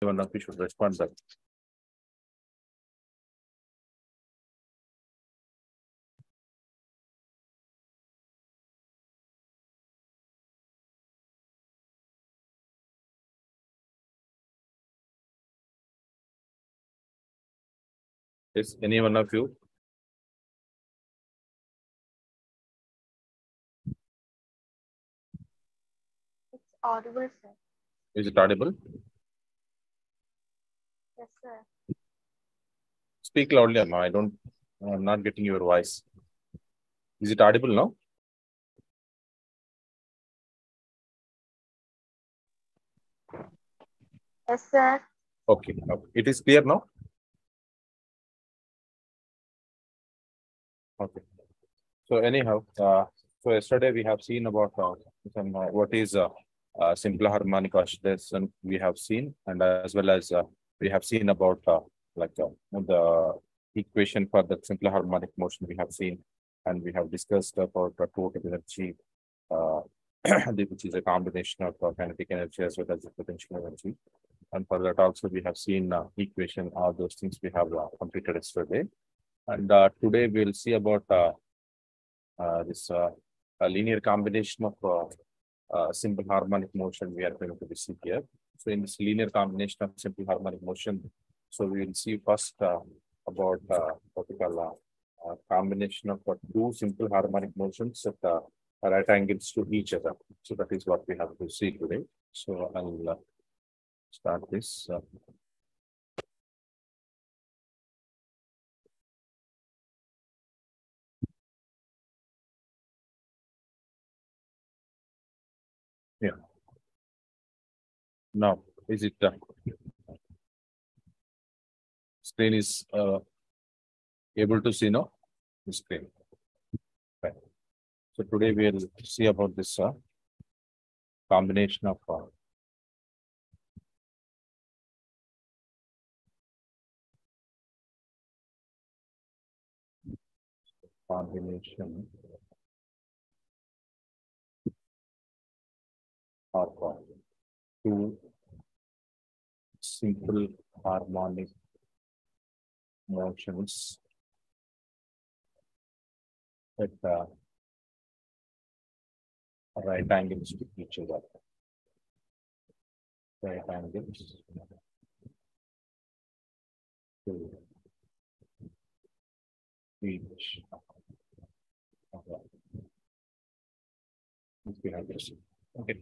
One of you should respond that. Is any one of you? It's audible, sir. Is it audible? Yes, sir. Speak loudly. No, I'm not getting your voice. Is it audible now? Yes, sir. Okay. It is clear now? Okay. So anyhow, so yesterday we have seen about what is simple harmonic oscillation we have seen, and as well as we have seen about the equation for the simple harmonic motion we have seen, and we have discussed about the total energy, which is a combination of kinetic energy as well as the potential energy. And for that also we have seen equation, all those things we have completed yesterday. And today we'll see about this a linear combination of simple harmonic motion we are going to see here. So in this linear combination of simple harmonic motion, so we will see first about what we call combination of two simple harmonic motions at right angles to each other. So that is what we have to see today. So I'll start this. Yeah. Now, is it screen is able to see now? The screen. Right. So today we'll see about this combination of combination of two simple harmonic motions at right angles to each other. Right angles to each other. Okay.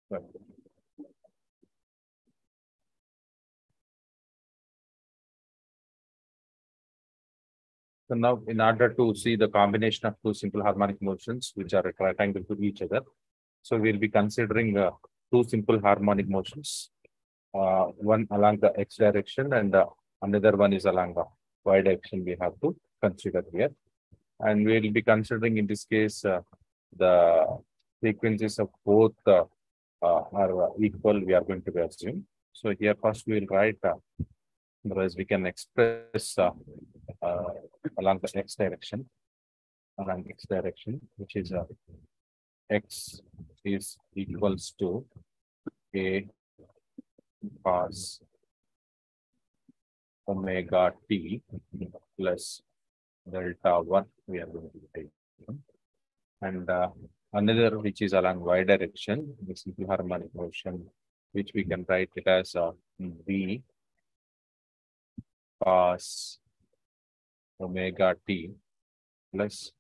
Right. So now, in order to see the combination of two simple harmonic motions, which are at right angle to each other, so we'll be considering two simple harmonic motions, one along the x direction and another one is along the y direction we have to consider here. And we'll be considering in this case the frequencies of both are equal, we are going to assume. So here first we will write, otherwise we can express along the x direction, which is x is equals to a cos omega t plus delta 1 we are going to take. And another which is along y direction, the simple harmonic motion, which we can write it as v cos omega t plus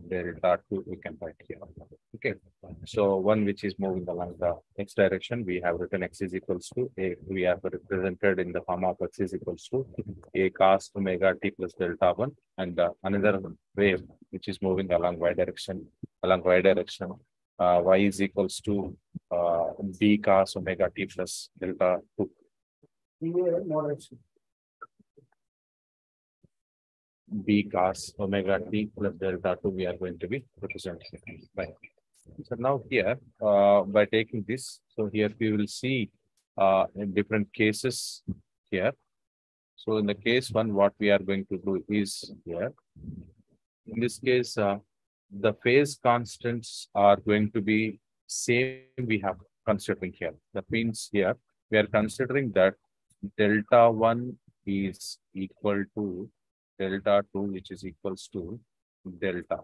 delta 2 we can write here. Okay. So one which is moving along the x direction, we have written x is equals to a, we have represented in the form of x is equals to a cos omega t plus delta 1, and another wave which is moving along y direction, y is equals to b cos omega t plus delta 2. B cos omega t plus delta 2 we are going to be representing. Right. So now here, by taking this, so here we will see in different cases here. So in the case one, what we are going to do is here. In this case, the phase constants are going to be same we have considering here. That means here we are considering that delta 1 is equal to delta 2, which is equals to delta.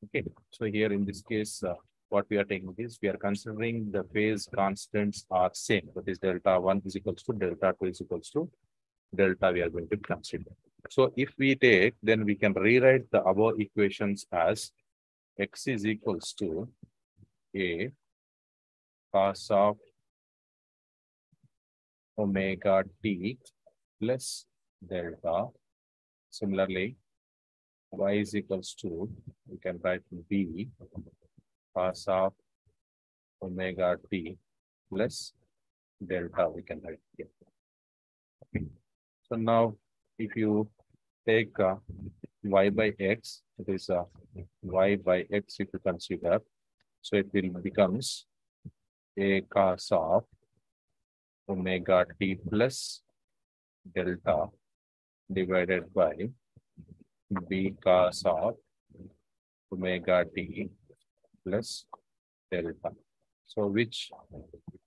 Okay. So here in this case, what we are taking is we are considering the phase constants are same. That is delta 1 is equals to delta 2 is equals to delta we are going to consider. So if we take, then we can rewrite the above equations as x is equals to a cos of omega t plus delta. Similarly, y is equals to, we can write b cos of omega t plus delta, we can write here. Okay. So now, if you take y by x, it is y by x if you consider, so it will becomes a cos of omega t plus delta divided by b cos of omega t plus delta. So which,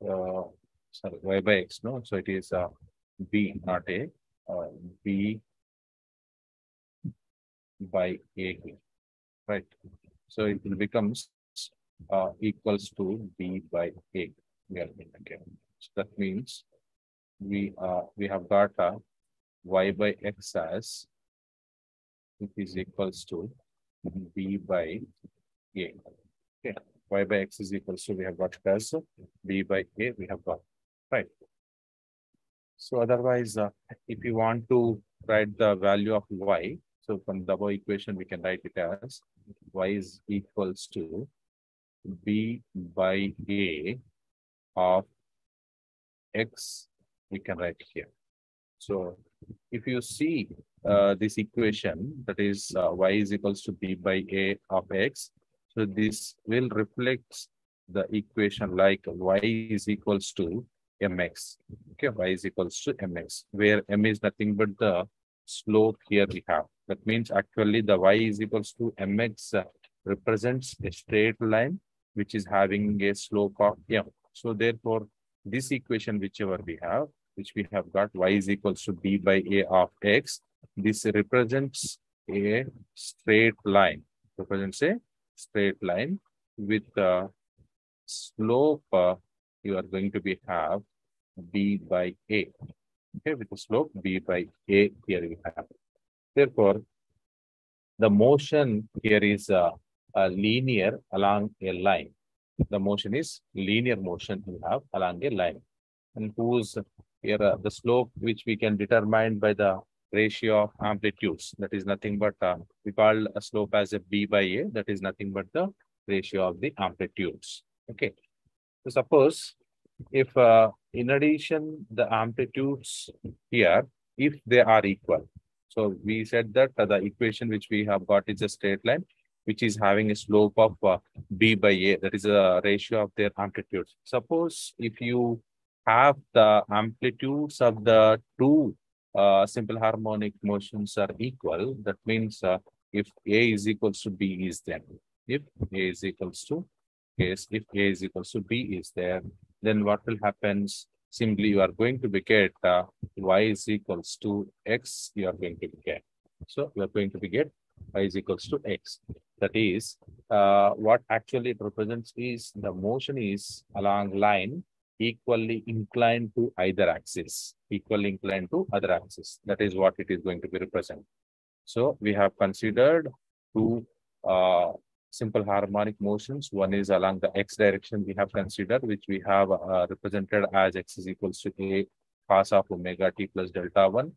sorry, y by x, no? So it is b, not a, b by a, right? So it will becomes equals to b by a. Okay. So that means we have got y by x as it is equals to b by a. Okay. Y by x is equals to, we have got it as b by a, we have got, right? So otherwise, if you want to write the value of y, so from the above equation, we can write it as y is equals to b by a of x, we can write here. So if you see this equation, that is y is equals to b by a of x, so this will reflect the equation like y is equals to mx. Okay, y is equals to mx, where m is nothing but the slope here we have. That means actually the y is equals to mx represents a straight line which is having a slope of m. So therefore, this equation whichever we have, which we have got y is equals to b by a of x, this represents a straight line, represents a straight line with the slope you are going to be have b by a. Okay, with the slope b by a here we have. Therefore, the motion here is linear along a line. The motion is linear motion we have along a line, and whose here the slope which we can determine by the ratio of amplitudes. That is nothing but we call a slope as a b by a. That is nothing but the ratio of the amplitudes. Okay. So suppose if in addition the amplitudes here, if they are equal. So we said that the equation which we have got is a straight line which is having a slope of b by a. That is a ratio of their amplitudes. Suppose if you have the amplitudes of the two simple harmonic motions are equal, that means if a is equals to b is there. If a is equals to, case if a is equals to b is there, then what will happen? Simply you are going to be get y is equals to x, you are going to be get. So you are going to be get y is equals to x. That is what actually it represents is the motion is along line equally inclined to either axis, equally inclined to other axis. That is what it is going to be represent. So we have considered two simple harmonic motions. One is along the x direction we have considered, which we have represented as x is equals to a cos of omega t plus delta 1.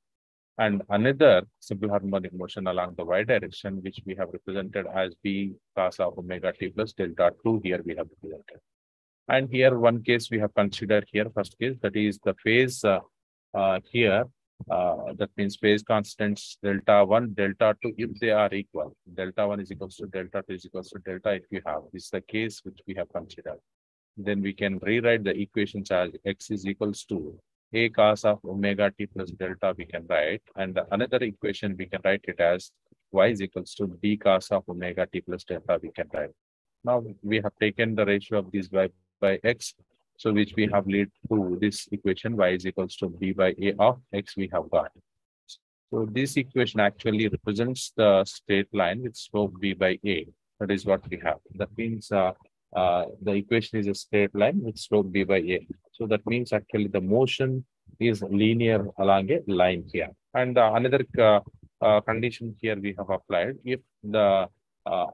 And another simple harmonic motion along the y direction, which we have represented as b cos of omega t plus delta 2 here we have represented. And here one case we have considered here, first case, that is the phase here. That means phase constants delta 1, delta 2, if they are equal. Delta 1 is equals to delta 2 is equals to delta if you have. This is the case which we have considered. Then we can rewrite the equations as x is equals to a cos of omega t plus delta we can write. And the another equation we can write it as y is equals to d cos of omega t plus delta we can write. Now we have taken the ratio of this y by x, so which we have lead to this equation y is equals to b by a of x we have got. So this equation actually represents the straight line with slope b by a. That is what we have. That means the equation is a straight line with slope b by a. So that means actually the motion is linear along a line here. And another condition here we have applied, if the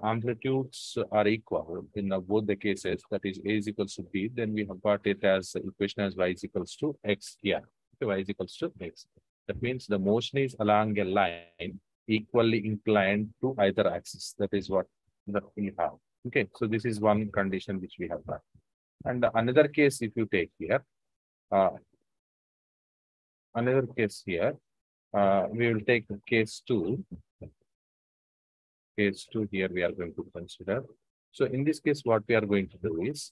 amplitudes are equal in both the cases, that is a is equals to b, then we have got it as equation as y is equals to x here. Y is equals to x. That means the motion is along a line equally inclined to either axis. That is what we have. Okay, so this is one condition which we have got. And another case, if you take here, another case here, we will take case 2. Case 2 here we are going to consider. So in this case, what we are going to do is,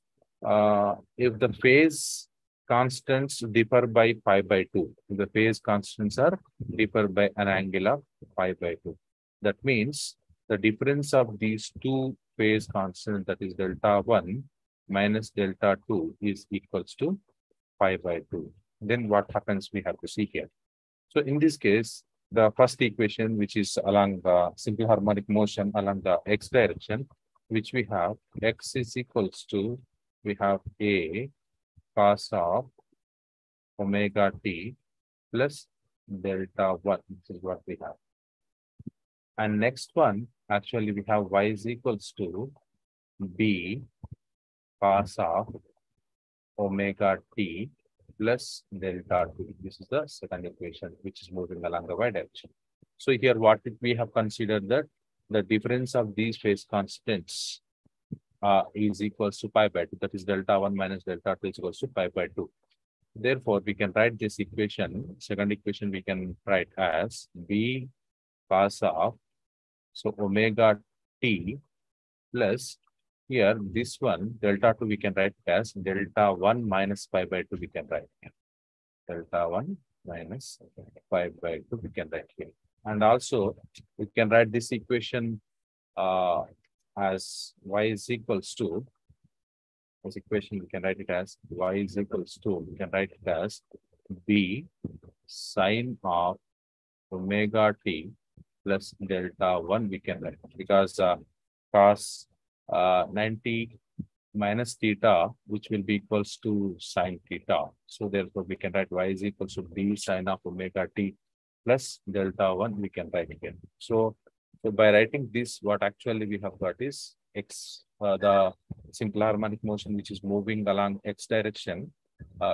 if the phase constants differ by pi by 2, the phase constants are differ by an angle of pi by 2. That means the difference of these two phase constants, that is delta 1 minus delta 2, is equals to pi by 2. Then what happens we have to see here. So in this case, the first equation, which is along the simple harmonic motion along the x direction, which we have x is equals to, we have a cos of omega t plus delta 1, this is what we have. And next one, actually we have y is equals to b cos of omega t plus delta 2. This is the second equation, which is moving along the y direction. So here what we have considered that the difference of these phase constants is equals to pi by 2. That is delta 1 minus delta 2 is equals to pi by 2. Therefore, we can write this equation, second equation we can write as b cos of, so omega t plus, here this one delta 2 we can write as delta 1 minus pi by 2 we can write here. Delta 1 minus pi by 2 we can write here. And also we can write this equation as y is equals to, this equation we can write it as y is equals to, we can write it as b sine of omega t plus delta 1 we can write, because cos 90 minus theta, which will be equals to sine theta. So therefore we can write y is equals to b sine of omega t plus delta 1 we can write again. So by writing this, what actually we have got is x, the simple harmonic motion which is moving along x direction,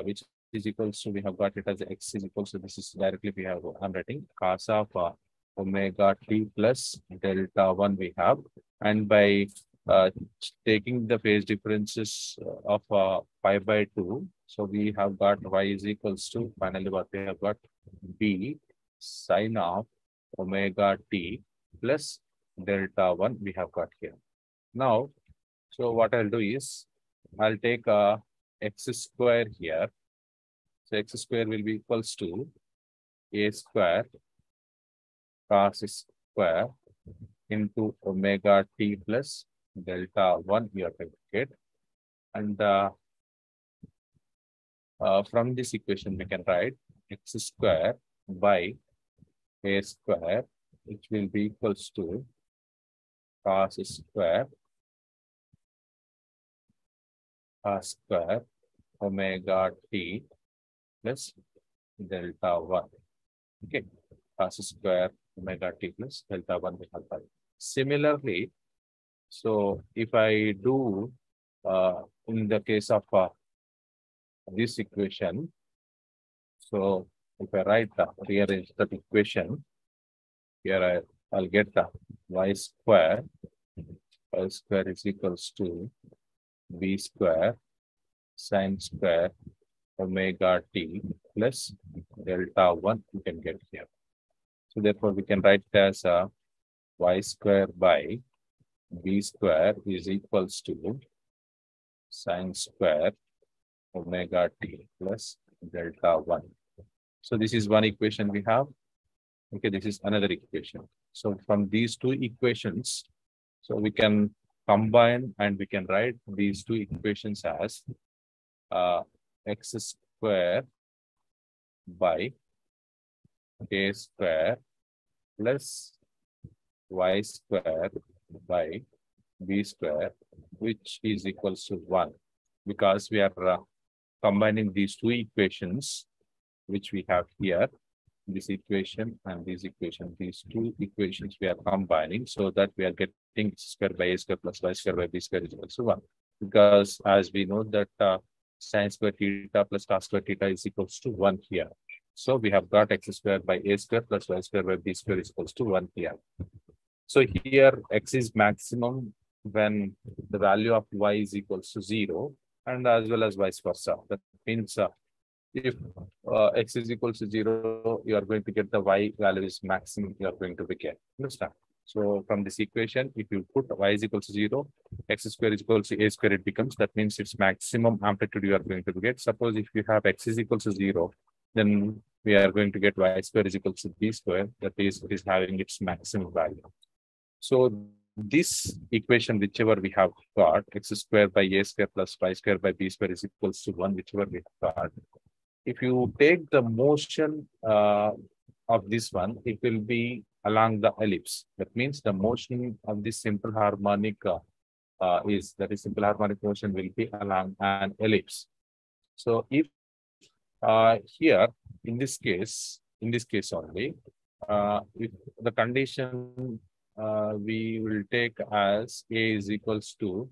which is equals to, we have got it as x is equals to, this is directly we have, I'm writing cos of omega t plus delta 1 we have, and by taking the phase differences of pi by 2, so we have got y is equals to, finally what we have got, b sine of omega t plus delta 1 we have got here. Now, so what I'll do is, I'll take x square here. So x square will be equals to a square cos square into omega t plus delta 1 here to get. And from this equation we can write x square by a square, which will be equals to cos square omega t plus delta 1. Okay, cos square omega t plus delta 1 we have got. Similarly, so if I do in the case of this equation, so if I write rearrange that equation, here I'll get the y square is equals to b square sine square omega t plus delta 1 we can get here. So therefore we can write it as y square by b square is equals to sine square omega t plus delta 1. So this is one equation we have. Okay, this is another equation. So from these two equations, so we can combine and we can write these two equations as x square by a square plus y square by b square, which is equals to 1, because we are combining these two equations, which we have here, this equation and this equation, these two equations we are combining so that we are getting x square by a square plus y square by b square is equals to 1. Because as we know that sin square theta plus cos square theta is equals to 1 here. So we have got x square by a square plus y square by b square is equals to 1 here. So here x is maximum when the value of y is equals to 0, and as well as vice versa. That means if x is equals to 0, you are going to get the y value is maximum you are going to get. Understand? So from this equation, if you put y is equals to 0, x square is equals to a square, it becomes, that means its maximum amplitude you are going to get. Suppose if you have x is equals to 0, then we are going to get y square is equals to b square, that is, it is having its maximum value. So this equation, whichever we have got, x square by a square plus y square by b square is equals to 1, whichever we have got. If you take the motion of this one, it will be along the ellipse. That means the motion of this simple harmonic simple harmonic motion will be along an ellipse. So if here in this case only, if the condition we will take as a is equals to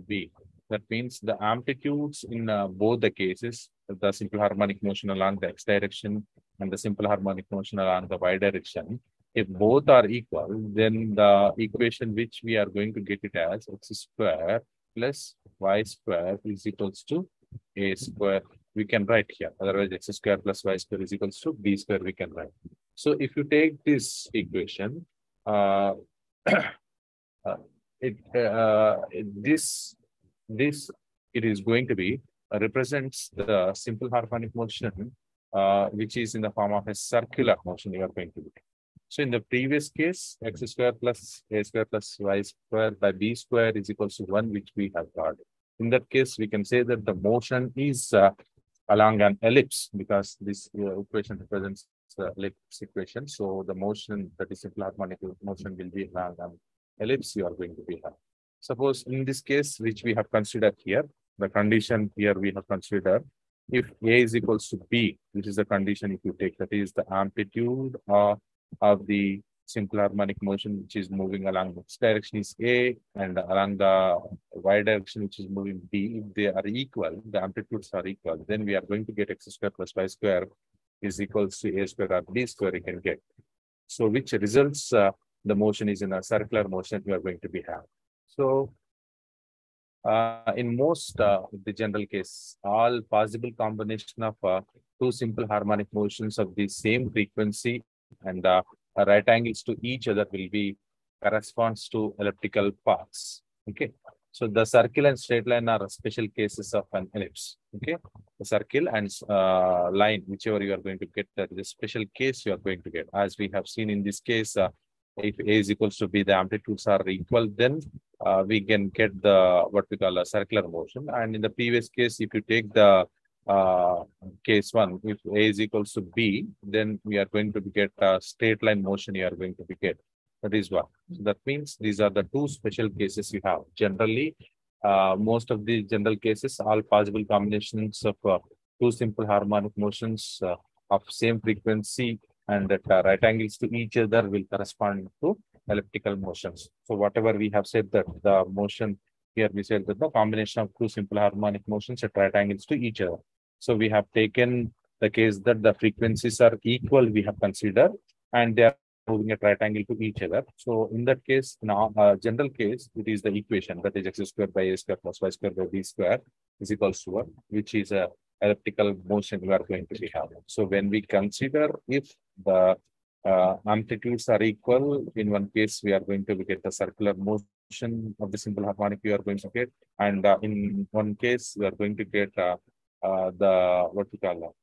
b. That means the amplitudes in both the cases, the simple harmonic motion along the x direction and the simple harmonic motion along the y direction, if both are equal, then the equation which we are going to get it as x square plus y square is equals to a square. We can write here. Otherwise, x square plus y square is equals to b square we can write. So if you take this equation, it is going to be represents the simple harmonic motion, which is in the form of a circular motion you are going to do. So in the previous case, x square plus a square plus y square by b square is equals to 1, which we have got. In that case, we can say that the motion is along an ellipse, because this equation represents the ellipse equation. So the motion, that is simple harmonic motion, will be along an ellipse you are going to be having. Suppose in this case, which we have considered here, the condition here we have considered, if a is equals to b, which is the condition if you take, that is the amplitude of the simple harmonic motion which is moving along x direction is a, and along the y direction which is moving b, if they are equal, the amplitudes are equal, then we are going to get x square plus y square is equals to a square or b square you can get. So which results the motion is in a circular motion you are going to be having. So in most the general case, all possible combination of two simple harmonic motions of the same frequency and right angles to each other will be corresponds to elliptical paths. Okay. So the circle and straight line are special cases of an ellipse. Okay. The circle and line, whichever you are going to get, that is a special case you are going to get. As we have seen in this case, if a is equals to b, the amplitudes are equal, then we can get the what we call a circular motion. And in the previous case, if you take the case 1, if a is equals to b, then we are going to get a straight line motion you are going to get. That is one. So that means these are the two special cases you have. Generally, most of the general cases, all possible combinations of two simple harmonic motions of same frequency and that right angles to each other will correspond to elliptical motions. So whatever we have said, that the motion here, we said that the combination of two simple harmonic motions at right angles to each other. So we have taken the case that the frequencies are equal, we have considered, and they are moving at right angle to each other. So in that case, now general case, it is the equation that is x square by a square plus y square by b square is equals to 1, which is a elliptical motion we are going to be having. So when we consider if the amplitudes are equal, in one case we are going to get the circular motion of the simple harmonic we are going to get, and in one case we are going to get the what we call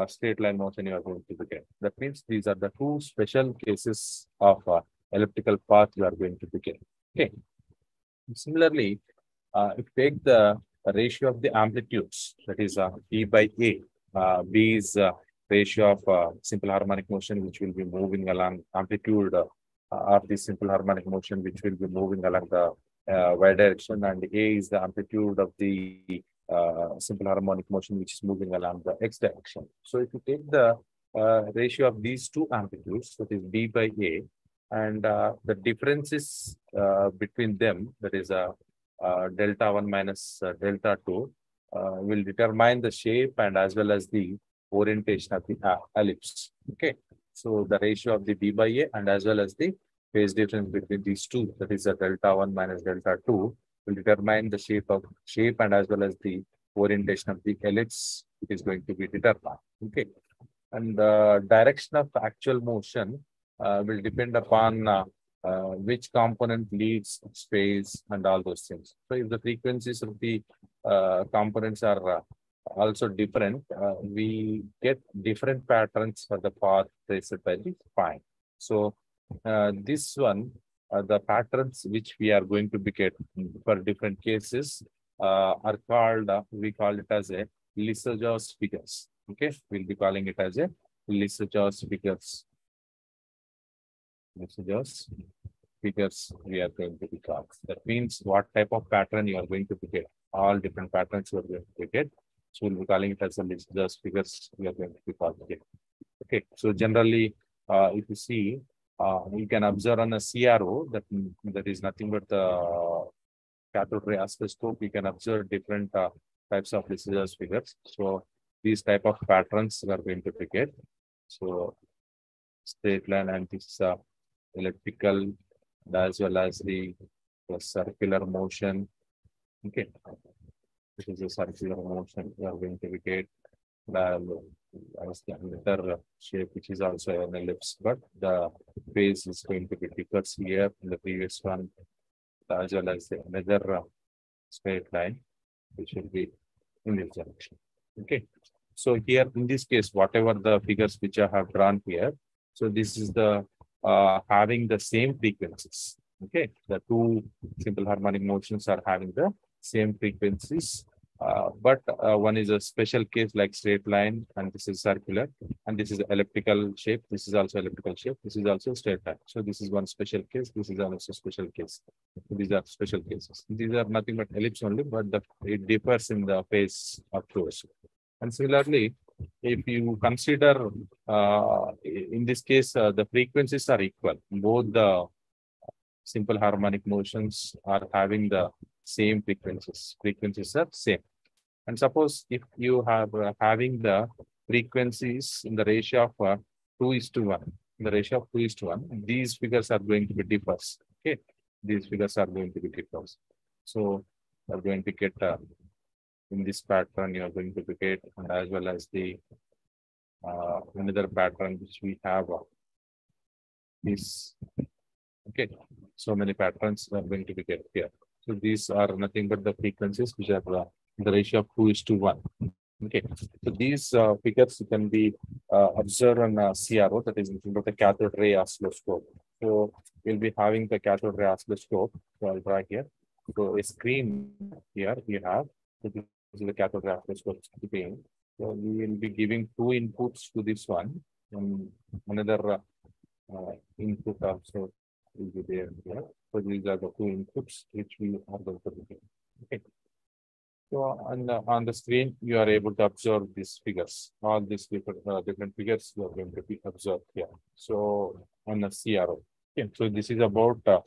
straight line motion you are going to get. That means these are the two special cases of elliptical path you are going to begin. Okay. Similarly, if you take the ratio of the amplitudes, that is B by A, B is ratio of simple harmonic motion which will be moving along amplitude of the simple harmonic motion which will be moving along the y direction, and A is the amplitude of the simple harmonic motion which is moving along the x direction. So if you take the ratio of these two amplitudes, that is B by A, and the differences between them, that is delta 1 minus delta 2, will determine the shape and as well as the orientation of the ellipse. Okay, so the ratio of the B by A and as well as the phase difference between these two, that is a delta 1 minus delta 2, will determine the shape and as well as the orientation of the ellipse. It is going to be determined. Okay, and the direction of actual motion will depend upon which component leads space and all those things. So if the frequencies of the components are also different, we get different patterns for the path traced by the spine. So this one, the patterns which we are going to be get for different cases are called, we call it as a Lissajous figures. Okay, we'll be calling it as a Lissajous figures. Lissajous figures we are going to be called. That means what type of pattern you are going to get. All different patterns you are going to get. So we'll be calling it as a Lissajous figures we are going to be calling it. Okay, so generally, if you see, you can observe on a CRO that is nothing but the cathode ray oscilloscope. You can observe different types of Lissajous figures. So these type of patterns we are going to get. So straight line, and this elliptical as well as the circular motion. Okay, this is a circular motion we are going to get. As the another shape which is also an ellipse, but the phase is going to be different here in the previous one, as well as another straight line which will be in this direction. Okay, so here in this case, whatever the figures which I have drawn here, so this is the having the same frequencies. Okay, the two simple harmonic motions are having the same frequencies, but one is a special case like straight line, and this is circular, and this is elliptical shape. This is also elliptical shape. This is also straight line. So this is one special case. This is also special case. These are special cases. These are nothing but ellipse only, but it differs in the phase of course. And similarly, if you consider in this case, the frequencies are equal. Both the simple harmonic motions are having the same frequencies. Frequencies are same. And suppose if you have having the frequencies in the ratio of 2:1, in the ratio of 2:1, these figures are going to be differs. Okay, these figures are going to be differs. So you are going to get in this pattern, you are going to get, and as well as the another pattern which we have is, okay, so many patterns are going to be get here. So these are nothing but the frequencies which are in the ratio of 2:1. Okay, so these figures can be observed on CRO, that is nothing but the cathode ray oscilloscope. So we'll be having the cathode ray oscilloscope. So I'll draw here. So a screen here we have. So this is the cathode ray oscilloscope screen. So we will be giving two inputs to this one, and another input also will be there here. So these are the two inputs which we are going to be giving. Okay. So on the screen, you are able to observe these figures. All these different figures you are going to be observed here. So on the CRO. Okay. So this is about the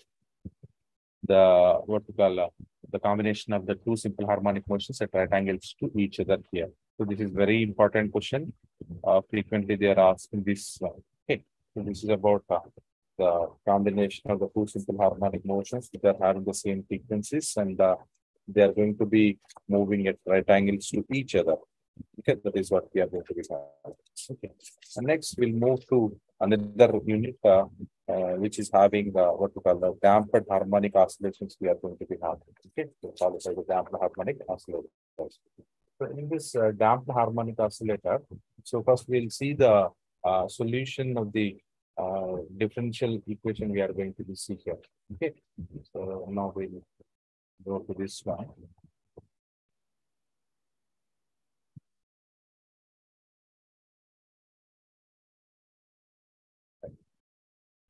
what we call the combination of the two simple harmonic motions at right angles to each other here. So this is very important question. Frequently they are asking this. Okay. So this is about the combination of the two simple harmonic motions which are having the same frequencies, and they are going to be moving at right angles to each other. Okay, that is what we are going to be having. Okay, and next we'll move to another unit which is having what we call the damped harmonic oscillations we are going to be having. Okay, so call it as the damped harmonic oscillator. So in this damped harmonic oscillator, so first we'll see the solution of the differential equation we are going to see here. Okay, so now we'll go to this one.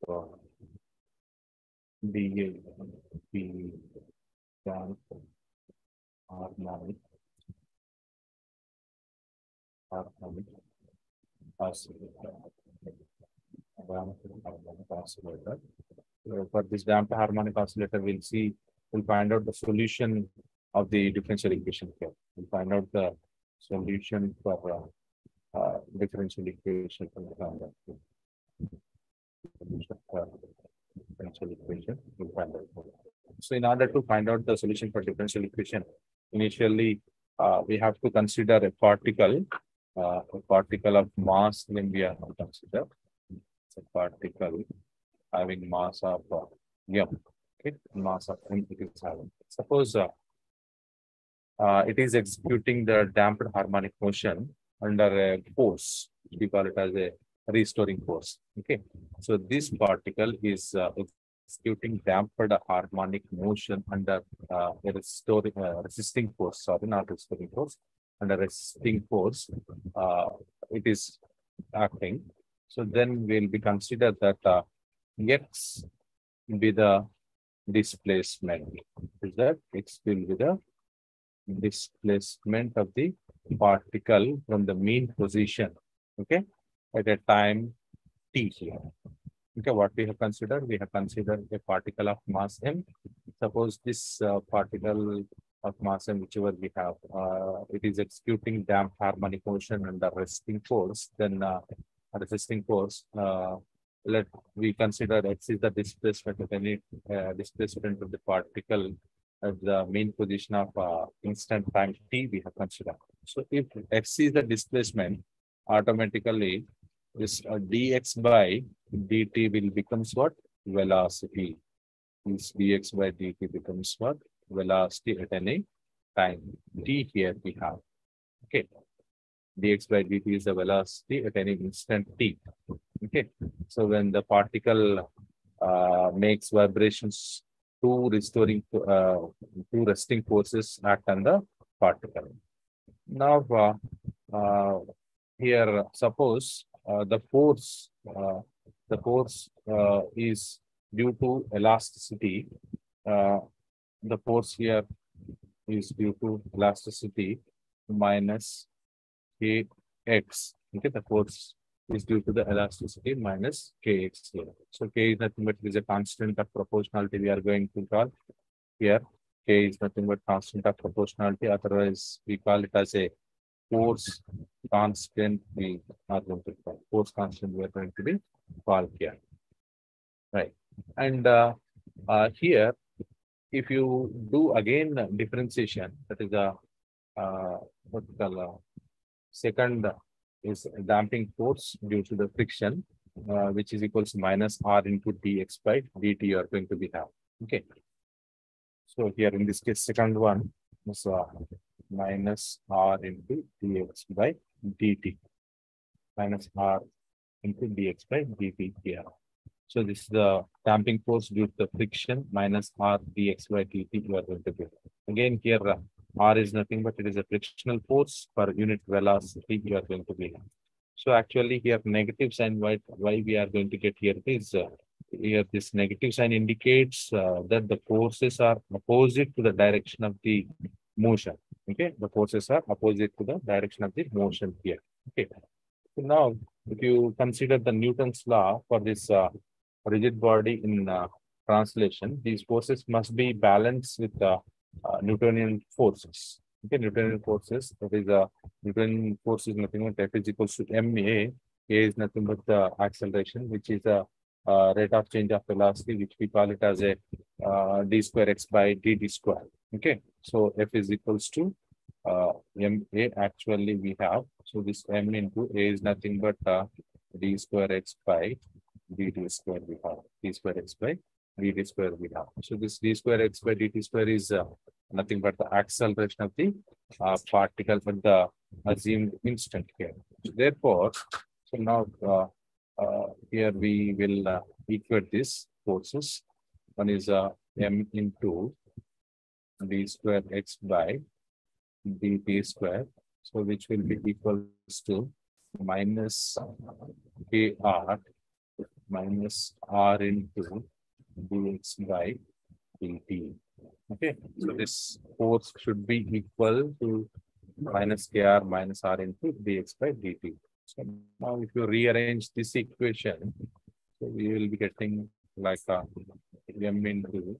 So dA B damp harmonic oscillator. So for this damped harmonic oscillator, we'll find out the solution of the differential equation here. We'll find out the solution for differential equation from the differential equation. We'll find out. So in order to find out the solution for differential equation, initially we have to consider a particle of mass. Then we have to consider a particle having mass of m. Okay, mass of m it is having. Suppose it is executing the damped harmonic motion under a force. We call it as a restoring force. Okay, so this particle is executing damped harmonic motion under a resisting force. Sorry, not restoring force. Under resisting force, it is acting. So then we'll be considered that x will be the displacement. Is that x will be the displacement of the particle from the mean position, okay, at a time t here. Okay, what we have considered? We have considered a particle of mass m. Suppose this particle of mass m, whichever we have, it is executing damped harmonic motion under resisting force. Then resisting force, let we consider x is the displacement of any displacement of the particle at the mean position of instant time t we have considered. So if x is the displacement, automatically this dx by dt will becomes what? Velocity. This dx by dt becomes what? Velocity at any time t here we have. Okay. Dx by dt is the velocity at any instant t. Okay. So when the particle makes vibrations, two resting forces act on the particle. Now, here, suppose the force is due to elasticity. The force here is due to elasticity minus kx. Okay, the force is due to the elasticity minus kx here. So k is nothing but is a constant of proportionality we are going to call here. K is nothing but constant of proportionality. Otherwise, we call it as a force constant. We are going to call force constant. We are going to be called here, right? And here, if you do again differentiation, that is a what we call second is damping force due to the friction, which is equals to minus r into dx by dt you are going to be have. Okay. So here in this case, second one is minus r into dx by dt. Minus r into dx by dt here. So this is the damping force due to the friction minus r dx by dt you are going to get. Again here r is nothing but it is a frictional force per unit velocity you are going to be. So actually here negative sign why we are going to get here is here this negative sign indicates that the forces are opposite to the direction of the motion. Okay, the forces are opposite to the direction of the motion here. Okay. So now if you consider the Newton's law for this rigid body in translation, these forces must be balanced with the Newtonian forces. Okay, Newtonian forces, that is Newtonian force is nothing but F is equals to ma. A is nothing but the acceleration, which is a rate of change of velocity, which we call it as a d square x by dt square. Okay, so F is equals to ma actually we have. So this m into a is nothing but d square x by dt square we have. D square x by dt square we have. So this d square x by dt square is nothing but the acceleration of the particle at the assumed instant here. So therefore, so now Here we will equate these forces. One is m into d square x by dt square. So which will be equals to minus kr minus r into dx by dt. Okay, so this force should be equal to minus kr minus r into dx by dt. So now if you rearrange this equation, so we will be getting like m into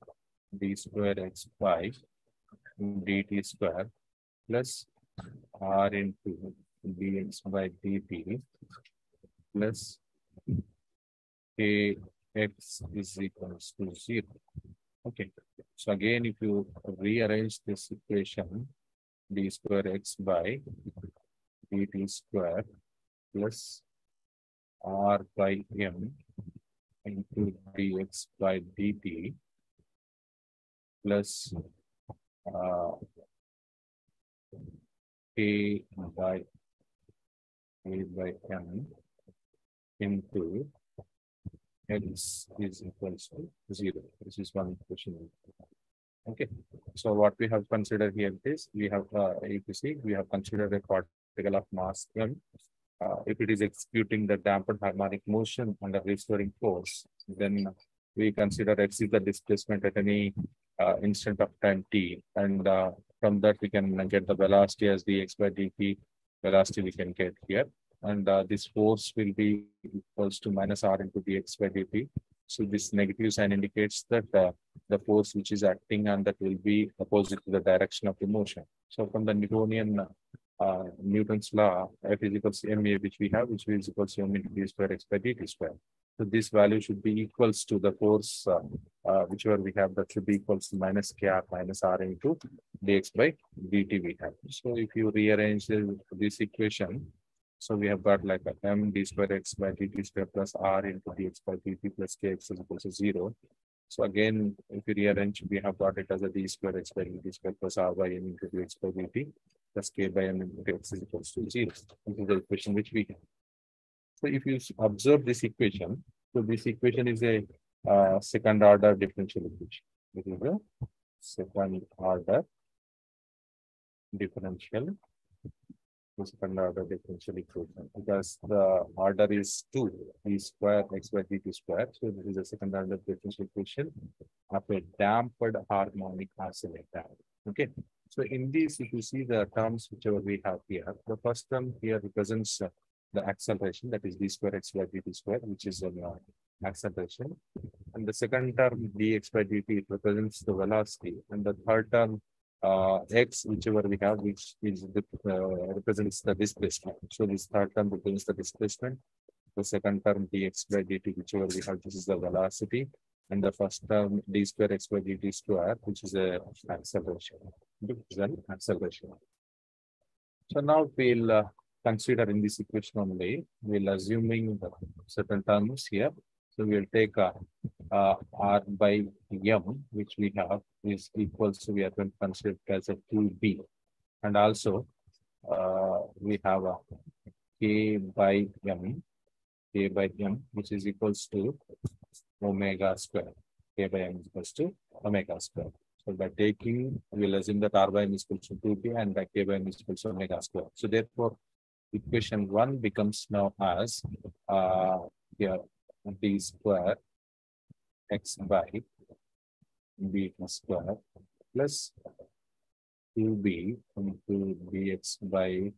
d square x by dt square plus r into dx by dt plus kx is equals to 0. Okay, so again, if you rearrange this equation, d square x by dt square plus r by m into dx by dt plus uh, k by m into x is equals to 0. This is one question. Okay, so what we have considered here is we have, if you see, we have considered a particle of mass m. If it is executing the dampened harmonic motion under restoring force, then we consider x is the displacement at any instant of time t, and from that we can get the velocity as dx by dt velocity we can get here, and this force will be equals to minus r into dx by dt. So this negative sign indicates that the force which is acting on that will be opposite to the direction of the motion. So from the Newtonian Newton's law, F is equals to ma, which we have, which is equals to m into d square x by dt square. So this value should be equals to the force, whichever we have, that should be equals to minus kr minus r into dx by dt we have. So if you rearrange this equation, so we have got like a m d square x by dt square plus r into dx by dt plus kx is equals to 0. So again, if you rearrange, we have got it as a d square x by dt square plus r by m into dx by dt plus k by m into x is equals to 0. This is the equation which we have. So if you observe this equation, so this equation is a second order differential equation. This is a second order differential. Second order differential equation, because the order is 2 d square x by dt square. So this is a second order differential equation of a damped harmonic oscillator. Okay. So in this, if you see the terms whichever we have here, the first term here represents the acceleration, that is d square x by dt square, which is an acceleration. And the second term dx by dt represents the velocity, and the third term x, whichever we have, which is represents the displacement. So this third term represents the displacement. The second term dx by dt, whichever we have, this is the velocity, and the first term d square x by dt square, which is a acceleration. This is an acceleration. So now we'll consider in this equation only, we'll assuming the certain terms here. So we'll take r by m, which we have is equals to, we are going to consider it as a 2b. And also we have a k by m, which is equals to omega square. K by m is equals to omega square. So by taking, we'll assume that r by m is equals to 2b and by k by m is equals to omega square. So therefore, equation 1 becomes now as here d square x by beta square plus 2b into dx by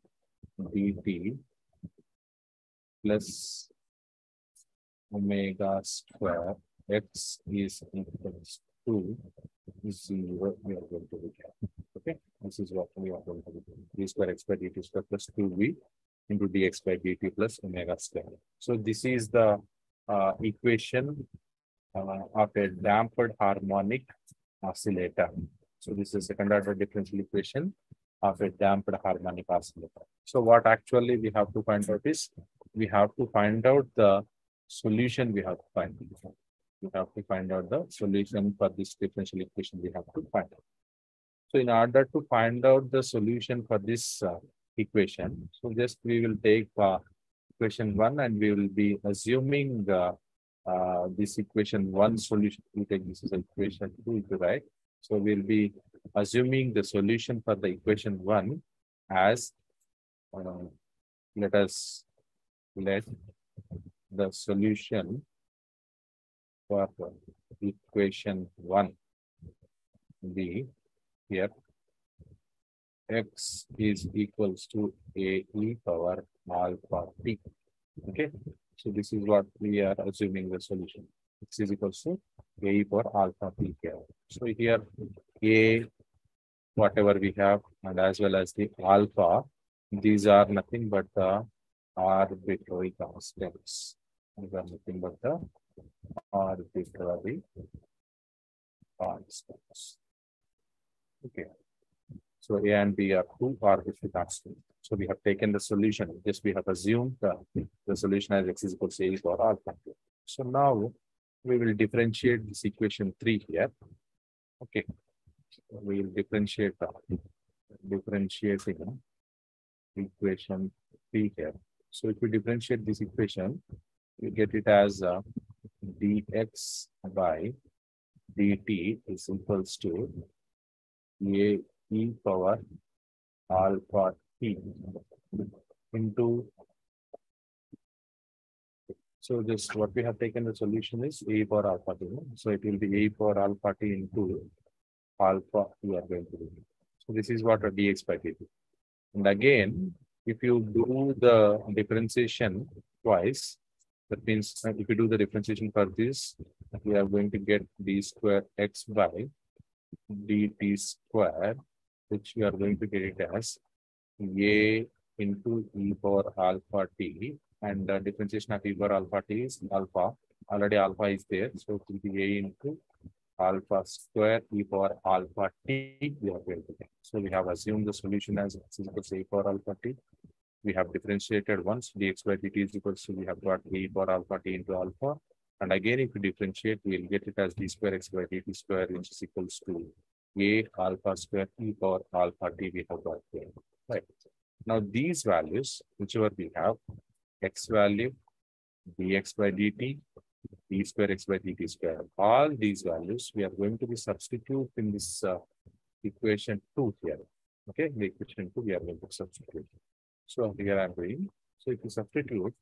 dt plus omega square x is equals to 0. We are going to look at. Okay, this is what we are going to do. D square x by dt square plus 2b into dx by dt plus omega square. So this is the equation of a damped harmonic oscillator. So this is a second order differential equation of a damped harmonic oscillator. So what actually we have to find out is, we have to find out the solution we have to find. We have to find out the solution for this differential equation we have to find out. So in order to find out the solution for this equation, so just we will take equation 1 and we will be assuming this equation 1 solution. We take this as equation 2, right? So we'll be assuming the solution for the equation 1 as let the solution for equation 1 be here x is equals to a e power alpha t. Okay, so this is what we are assuming the solution. X is equals to a e power alpha t here. So here a whatever we have and as well as the alpha, these are nothing but the arbitrary constants. These are nothing but the arbitrary constants. Okay. So A and B are two arbitrary constants. So we have taken the solution. Just we have assumed the solution as x is equal to a for alpha. So now we will differentiate this equation 3 here. Okay. We will differentiating equation 3 here. So if we differentiate this equation, we get it as dx by dt is equals to a e power alpha t into, so this what we have taken the solution is a power alpha t. So it will be a power alpha t into alpha we are going to do. So this is what a dx by dt. And again, if you do the differentiation twice, that means if you do the differentiation for this, we are going to get d square x by dt square, which we are going to get it as a into e power alpha t, and the differentiation of e power alpha t is alpha. Already alpha is there, so it will be a into alpha square e power alpha t we are going to get. So we have assumed the solution as x is equal to a power alpha t. We have differentiated once dx by dt is equal to, we have got a power alpha t into alpha. And again, if we differentiate, we will get it as d square x by dt square, which is equals to a alpha square e power alpha t we have got here. Right. Now these values, whichever we have, x value, dx by dt, d square x by dt square, all these values we are going to be substitute in this equation 2 here. Okay, the equation 2 we are going to substitute. So here I am doing. So if you substitute,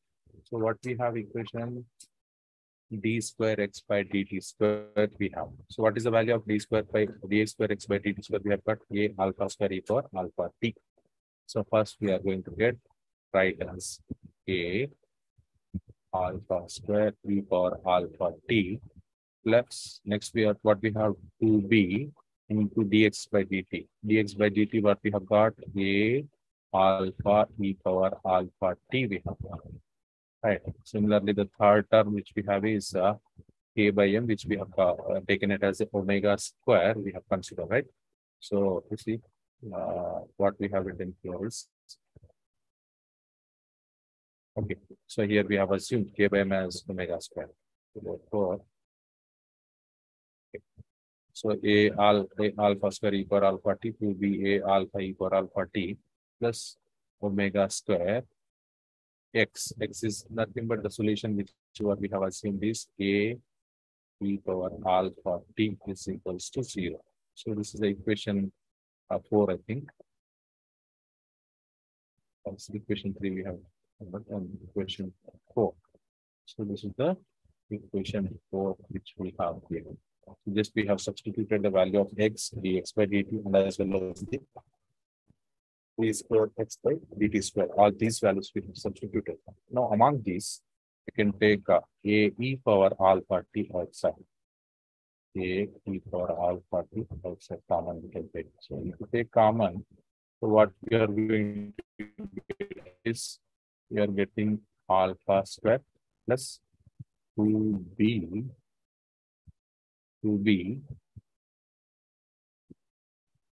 so what we have equation d square x by dt square we have. So what is the value of d square by dx square x by dt square? We have got a alpha square e power alpha t. So first we are going to get right as a alpha square e power alpha t plus next we have what we have 2b into dx by dt. Dx by dt what we have got a alpha e power alpha t we have got. Right. Similarly, the third term which we have is k by m, which we have taken it as omega square. We have considered, right? So you see what we have written here is okay. So here we have assumed k by m as omega square. So therefore, okay. So a alpha square e power alpha t will be a alpha e power alpha t plus omega square. X is nothing but the solution which what we have assumed is a e power alpha t is equals to 0. So this is the equation 4, I think. That's equation 3 we have, but equation 4. So this is the equation 4 which we have here. So just we have substituted the value of x dx by dt and as well as the d square x by dt square. All these values we have substituted. Now among these, we can take a e power alpha t outside. A e power alpha t outside common we can take. So if you take common, so what we are going to get is we are getting alpha square plus 2b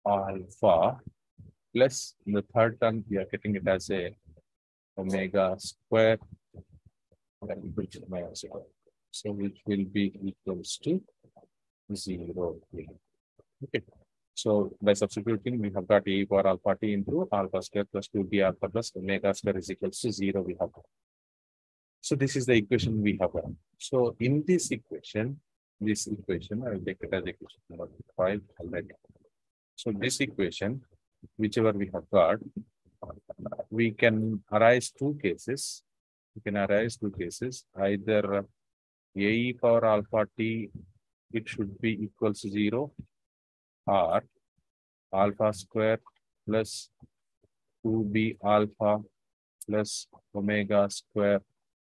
alpha plus in the third term, we are getting it as a omega square, so which will be equals to 0. Okay. So by substituting, we have got a power alpha t into alpha square plus 2b alpha plus omega square is equals to 0. We have. So this is the equation we have. So in this equation, I will take it as equation number 5 already. So this equation, whichever we have got, we can arise two cases. We can arise two cases. Either a power alpha t, it should be equals to 0, or alpha square plus 2b alpha plus omega square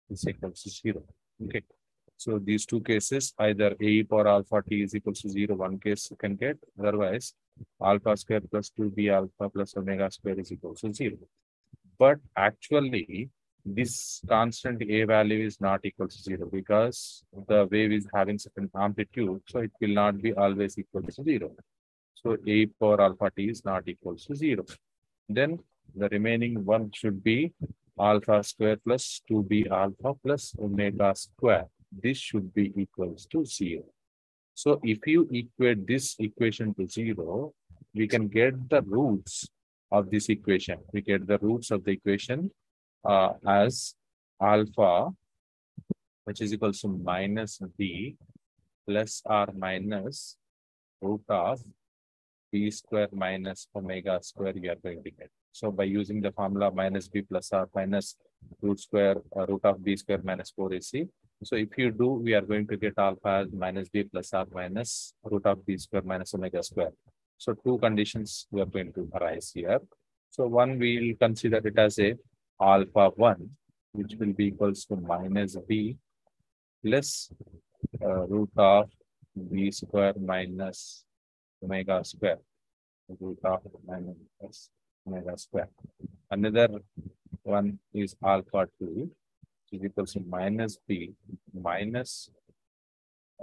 is equals to 0. Okay. So these two cases, either a power alpha t is equals to 0, one case you can get, otherwise alpha square plus 2b alpha plus omega square is equals to 0. But actually, this constant a value is not equal to 0 because the wave is having certain amplitude, so it will not be always equal to 0. So a power alpha t is not equal to 0. Then the remaining one should be alpha square plus 2b alpha plus omega square. This should be equals to 0. So if you equate this equation to 0, we can get the roots of this equation. We get the roots of the equation as alpha, which is equals to minus b plus or minus root of b square minus omega square we are going to get. So by using the formula minus b plus or minus root of b square minus 4ac. So if you do, we are going to get alpha as minus b plus or minus root of b square minus omega square. So two conditions we are going to arise here. So one, we will consider it as a alpha 1, which will be equals to minus b plus root of b square minus omega square, root of minus omega square. Another one is alpha 2, which is equals to minus b minus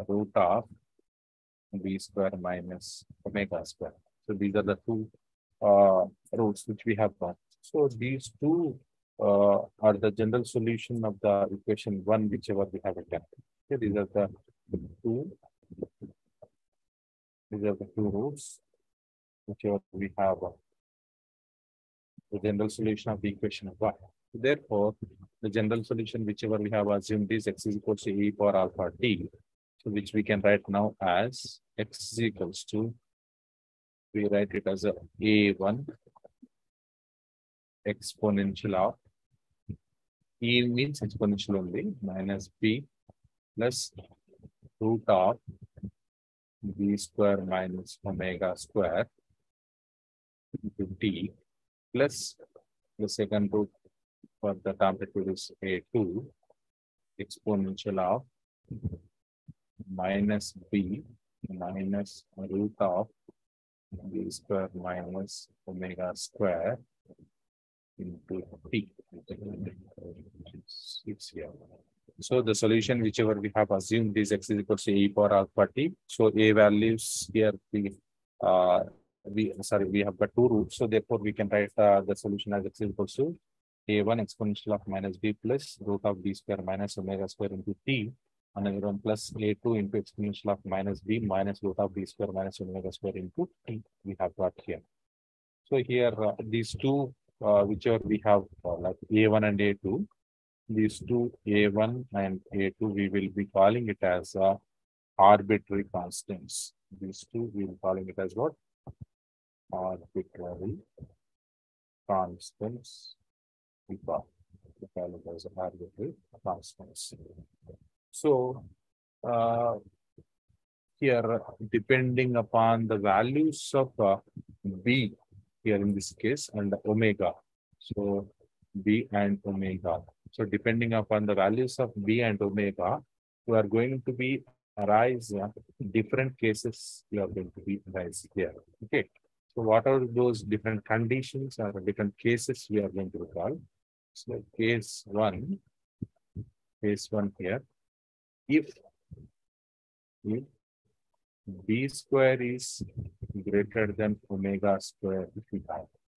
root of b square minus omega square. So these are the two roots which we have got. So these two are the general solution of the equation 1, whichever we have attempted. Okay, these are the two. These are the two roots whichever we have the general solution of the equation 1. Therefore, the general solution whichever we have assumed is x is equals to e power alpha t, so which we can write now as x is equals to, we write it as a a1 exponential of e means exponential only minus b plus root of b square minus omega square into t plus the second root for the amplitude is a2 exponential of minus b minus root of b square minus omega square into t. It's here. So the solution whichever we have assumed is x is equal to e power alpha t. So a values here we have got two roots. So therefore we can write the solution as x is equal to a1 exponential of minus b plus root of b square minus omega square into t. Another one plus a2 into exponential of minus b minus root of b square minus omega square into t we have got here. So here these two whichever we have like a1 and a2, these two a1 and a2 we will be calling it as arbitrary constants. These two we will calling it as what? Arbitrary constants. We call it as arbitrary constants. So here, depending upon the values of b here in this case and omega, so b and omega. So depending upon the values of b and omega, we are going to be arise different cases. We are going to be arise here. Okay. So what are those different conditions or different cases we are going to recall? So case one here. If b square is greater than omega square,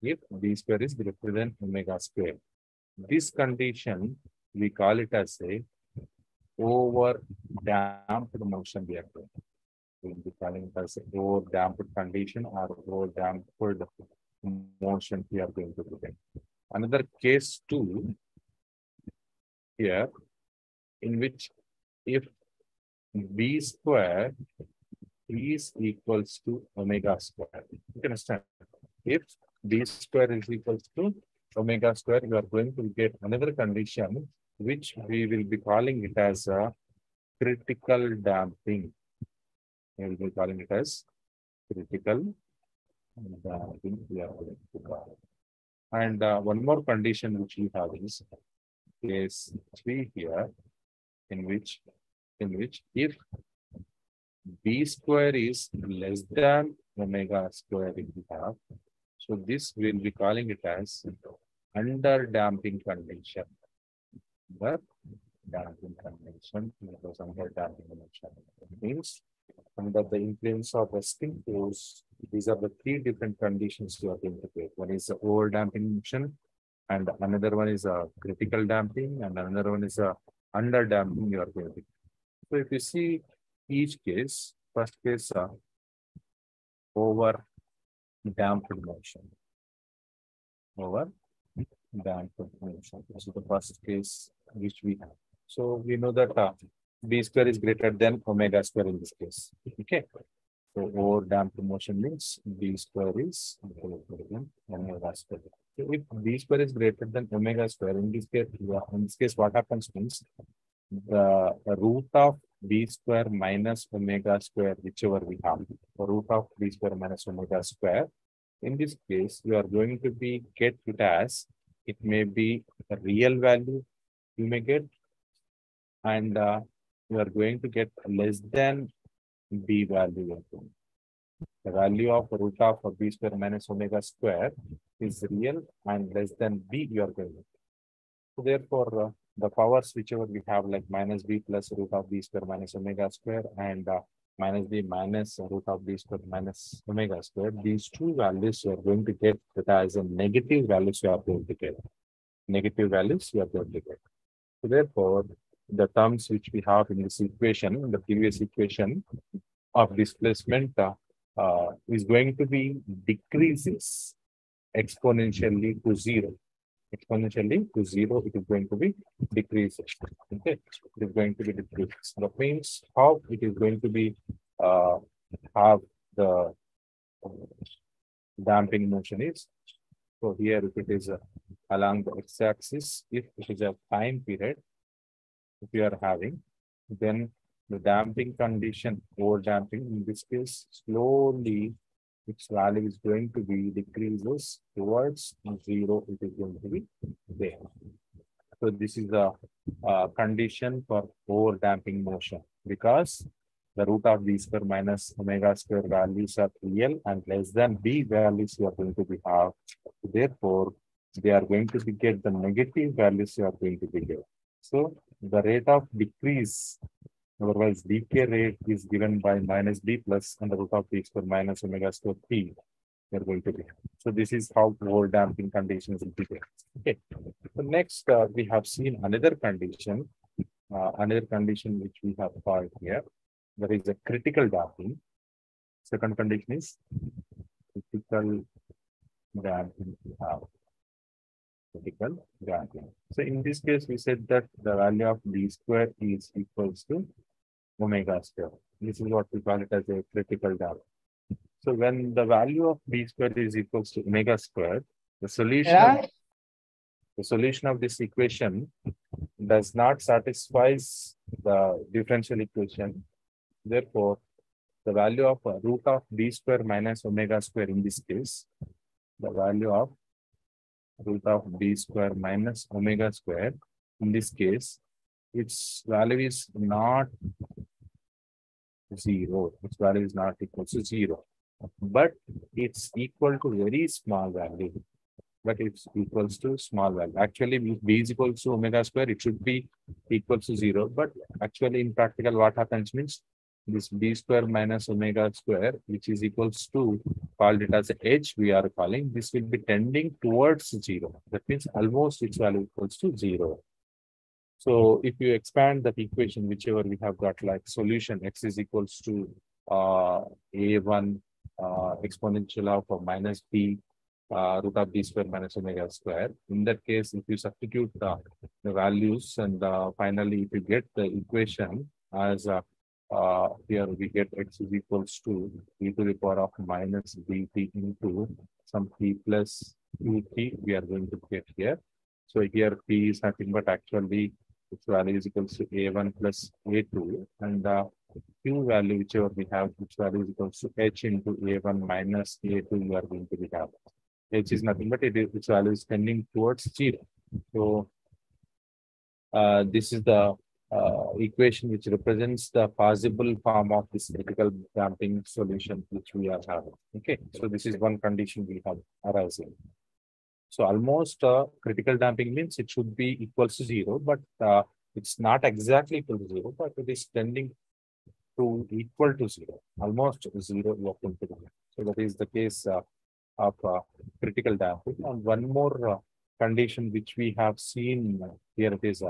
if b square is greater than omega square, this condition we call it as a over damped motion reactor. We'll be calling it as over damped condition or over damped motion we are going to predict. Another case 2 here, in which if B square is equals to omega square. You can understand. If B square is equals to omega square, you are going to get another condition, which we will be calling it as a critical damping. We will be calling it as critical damping. We are going to call it. And one more condition which we have is case 3 here, in which if B square is less than omega square if we have. So this we'll be calling it as under damping condition. The damping condition, because under damping condition means under the influence of resting force, these are the three different conditions you are going to get. One is over damping motion, and another one is a critical damping, and another one is a under damping you are going to get. So if you see each case, first case over damped motion. Over damped motion. This is the first case which we have. So we know that B square is greater than omega square in this case. Okay. So over damped motion means B square is greater than omega square. So if B square is greater than omega square, in this case, what happens means the root of B square minus omega square, whichever we have, the root of B square minus omega square. In this case, we are going to be get it as it may be a real value you may get, and you are going to get less than B value. The value of root of B square minus omega square is real and less than B you are going to get. So therefore, the powers whichever we have, like minus B plus root of B square minus omega square and minus B minus root of B square minus omega square, these two values you are going to get that as a negative values you are going to get. Negative values you are going to get. So therefore, the terms which we have in this equation, in the previous equation of displacement is going to be decreases exponentially to zero. Exponentially to zero, it is going to be decreases. Okay, it is going to be decreases. That means how it is going to be have the damping motion is. So here, if it is along the x-axis, if it is a time period, if you are having, then the damping condition, over damping, in this case, slowly its value is going to be decreases towards zero. It is going to be there. So this is the condition for over damping motion, because the root of B square minus omega square values are real and less than B values you are going to be have. Therefore, they are going to be get the negative values you are going to be get. So the rate of decrease, otherwise decay rate, is given by minus B plus under root of B square minus omega square P. They're going to be. So this is how over damping conditions will be there. Okay. So next we have seen another condition which we have called here. There is a critical damping. Second condition is critical damping. We have critical damping. So in this case, we said that the value of B square is equals to omega square. This is what we call it as a critical damping. So when the value of B square is equals to omega square, the solution of this equation does not satisfy the differential equation. Therefore, the value of root of B square minus omega square in this case, the value of root of B square minus omega square in this case, its value is not zero. Its value is not equal to zero, but it's equal to very small value. But it's equals to small value. Actually, if B is equals to omega square, it should be equal to zero. But actually, in practical, what happens means this B square minus omega square, which is equals to, called it as H, we are calling, this will be tending towards zero. That means almost its value equals to zero. So if you expand that equation, whichever we have got, like solution x is equals to A1 exponential of minus B root of b square minus omega square. In that case, if you substitute the values and finally if you get the equation as here we get x is equals to e to the power of minus bt into some p plus 2t we are going to get here. So here p is nothing but actually its value is equals to a1 plus a2 and q value whichever we have, which value is equals to h into a1 minus a2 we are going to be have. H is nothing but its value is tending towards 0. So this is the equation which represents the possible form of this critical damping solution which we are having. Okay, so this is one condition we have arising. So almost critical damping means it should be equals to 0, but it's not exactly equal to 0, but it is tending to equal to 0, almost 0 equal to 0. So that is the case of critical damping. And one more condition which we have seen here, it is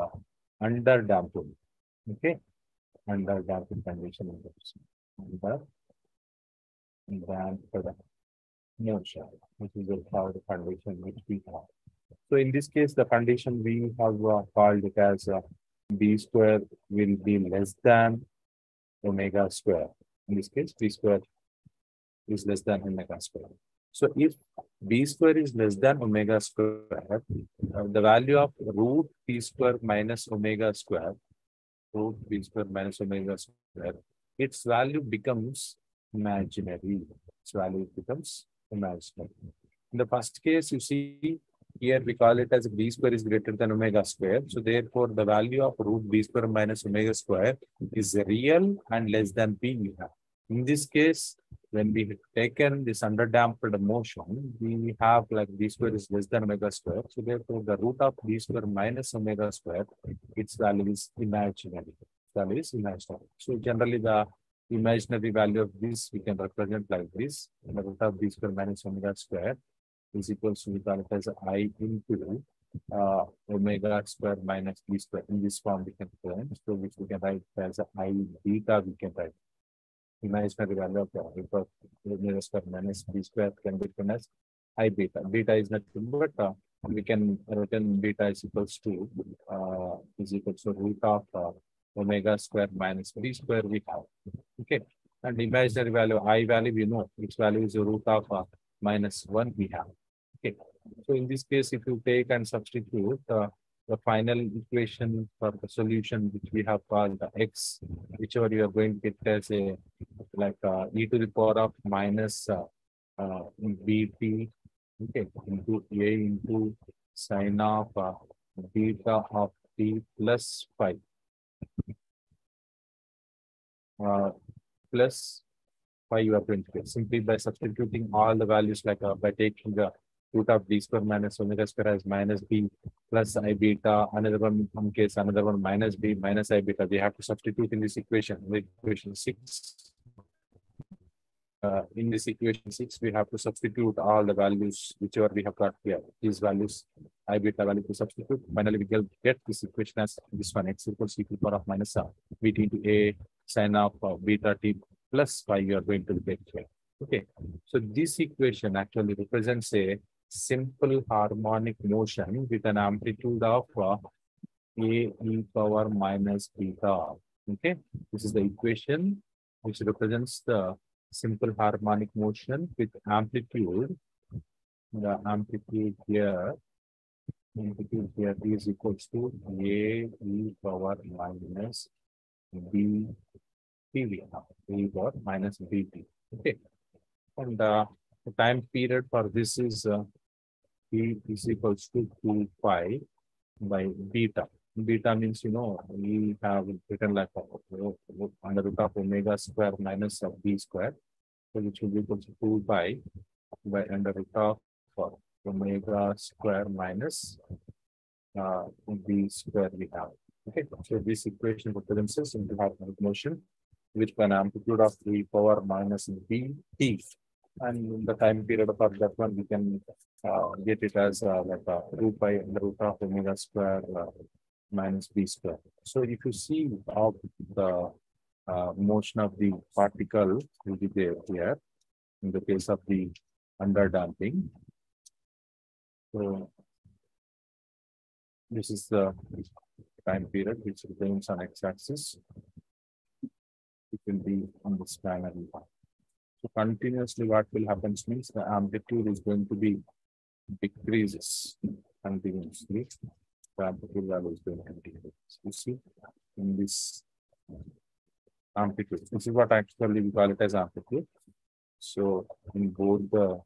under damping. Okay, under damping condition. Under damped motion, which is the third condition which we have. So in this case, the condition we have called it as b square will be less than omega square. In this case, b square is less than omega square. So if b square is less than omega square, the value of root b square minus omega square, root b square minus omega square, its value becomes imaginary. Its value becomes imaginary. In the first case, you see here we call it as b square is greater than omega square. So therefore, the value of root b square minus omega square is real and less than p we have. In this case, when we have taken this underdamped motion, we have like b square is less than omega square. So therefore, the root of b square minus omega square, its value is imaginary. Value is imaginary. So generally, the imaginary value of this we can represent like this: the root of b square minus omega square is equals to, we call it as I into omega square minus b square. In this form we can present, so which we can write as I beta. We can write imaginary value of root of omega square minus b square can be written as I beta. Beta is nothing but we can written beta is equals to root of omega square minus b square we have. Okay, and imaginary value I value we know its value is the root of minus 1 we have. Okay, so in this case, if you take and substitute the final equation for the solution which we have called the x, whichever you are going to get as a like e to the power of minus bt, okay, into a into sine of beta of t plus 5 plus 5 you are going to get simply by substituting all the values like by taking the root of b square minus omega square as minus b plus I beta, another one case, another one minus b minus I beta. We have to substitute in this equation, equation 6. In this equation 6, we have to substitute all the values whichever we have got here. These values, I beta value to substitute. Finally, we get this equation as this one, x equals to power of minus bt into a sine of beta t plus 5 you are going to get here. Okay, so this equation actually represents a simple harmonic motion with an amplitude of a e power minus beta. Okay, this is the equation which represents the simple harmonic motion with amplitude. The amplitude here is equals to a e power minus b PV, e power minus bt. Okay, and the time period for this is P is equals to 2 pi by beta. Beta means, we have written like under root of omega square minus of b square, so which will be equal to 2 pi by under root of omega square minus b square we have. Okay, so this equation represents a simple harmonic motion with an amplitude of e power minus b t. And the time period for that one, we can get it as like 2 pi under root of omega square minus b square. So if you see how the motion of the particle will be there here in the case of the under damping. So this is the time period which remains on x-axis. It will be on this primary part. So continuously what will happen means the amplitude is going to be decreases continuously. The amplitude value is going to decrease. You see in this amplitude. This is what actually we call it as amplitude. So in both the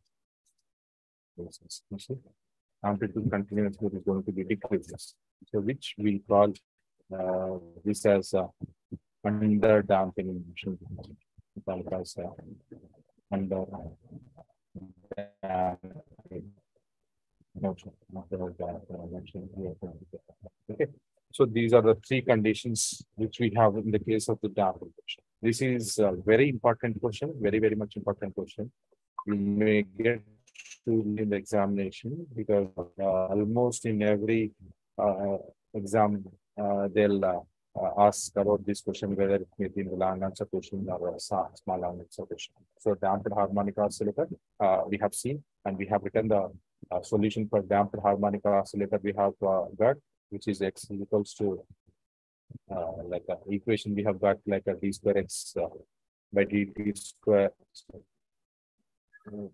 cases, you see, amplitude continuously is going to be decreases. So which we call this as under damping motion. Because under motion. Okay. So these are the three conditions which we have in the case of the damping motion. This is a very important question, very, very much important question. You may get to in the examination because almost in every exam they'll ask about this question, whether it may be in the long answer question or a small long answer question. So damped harmonic oscillator we have seen, and we have written the solution for damped harmonic oscillator we have got, which is x is equals to like a equation we have got like a d square x by dt square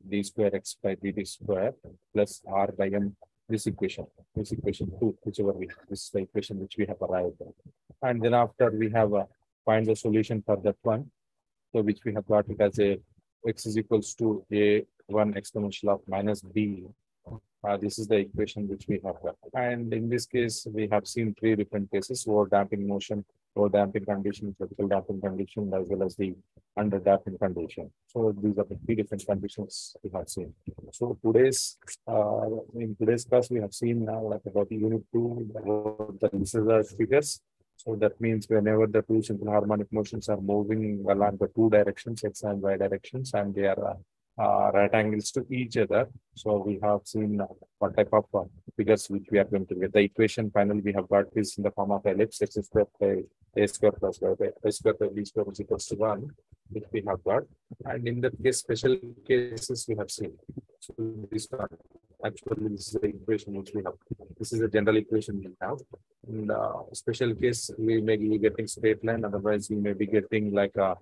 d square x by dt square plus r by m. This equation 2, whichever we have, this is the equation which we have arrived at. And then after we have find the solution for that one, so which we have got it as a x is equals to a1 exponential of minus b. This is the equation which we have got. And in this case, we have seen three different cases: over damping motion, over damping condition, vertical damping condition, as well as the under damping condition. So these are the three different conditions we have seen. So in today's class, we have seen now like about unit 2, about the Lissajous figures. So that means whenever the two simple harmonic motions are moving along the two directions, x and y directions, and they are right angles to each other. So we have seen what type of figures which we are going to get. The equation finally we have got is in the form of ellipse x squared by a square plus y by a square by b square is equals to 1, which we have got. And in that case, special cases we have seen. So this one, actually this is the equation which we have. This is the general equation we have. In the special case, we may be getting straight line, otherwise we may be getting like a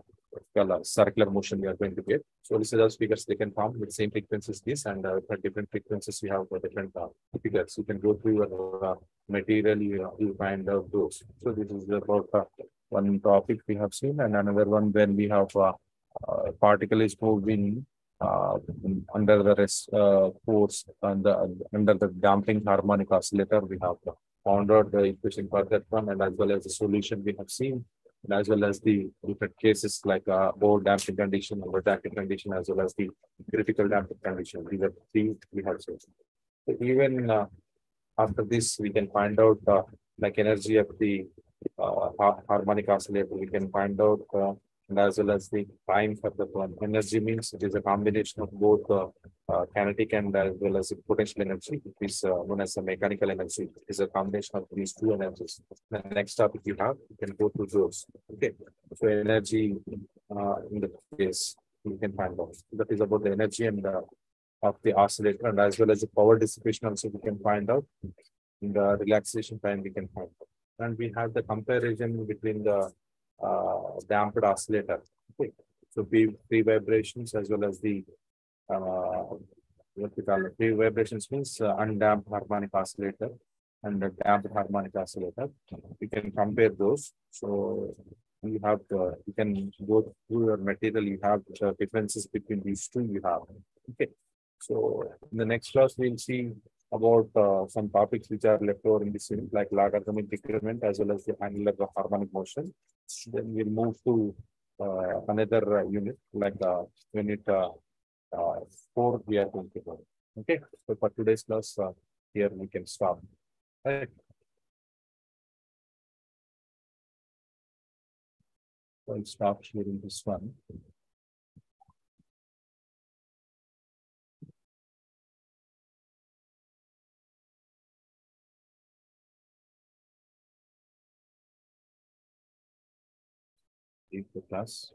circular motion we are going to get. So this is those figures they can form with same frequencies this, and for different frequencies we have for different figures. You can go through your material, you find out those. So this is about one topic we have seen, and another one when we have particle is moving under the rest force and under the damping harmonic oscillator. We have found out the equation for that one, and as well as the solution we have seen, and as well as the different cases like over damping condition, over damping condition, as well as the critical damping condition. These are three we have seen. So even after this, we can find out like energy of the harmonic oscillator. We can find out and as well as the time for the one. Energy means it is a combination of both kinetic and as well as the potential energy. It is known as the mechanical energy. It is a combination of these two energies. The next topic you have, you can go through those. Okay. So energy in the case you can find out. That is about the energy and of the oscillator, and as well as the power dissipation also we can find out. In the relaxation time we can find out. And we have the comparison between the damped oscillator. Okay. So free vibrations as well as the what we call it, free vibrations means undamped harmonic oscillator and the damped harmonic oscillator. We can compare those. So you have you can go through your material. You have the differences between these two. You have. Okay. So in the next class we'll see about some topics which are left over in this unit, like logarithmic decrement as well as the angular harmonic motion. Then we'll move to another unit, like unit 4 we are going to go. Okay, so for today's class, here we can stop. Right. So I'll stop sharing this one. Leave the class.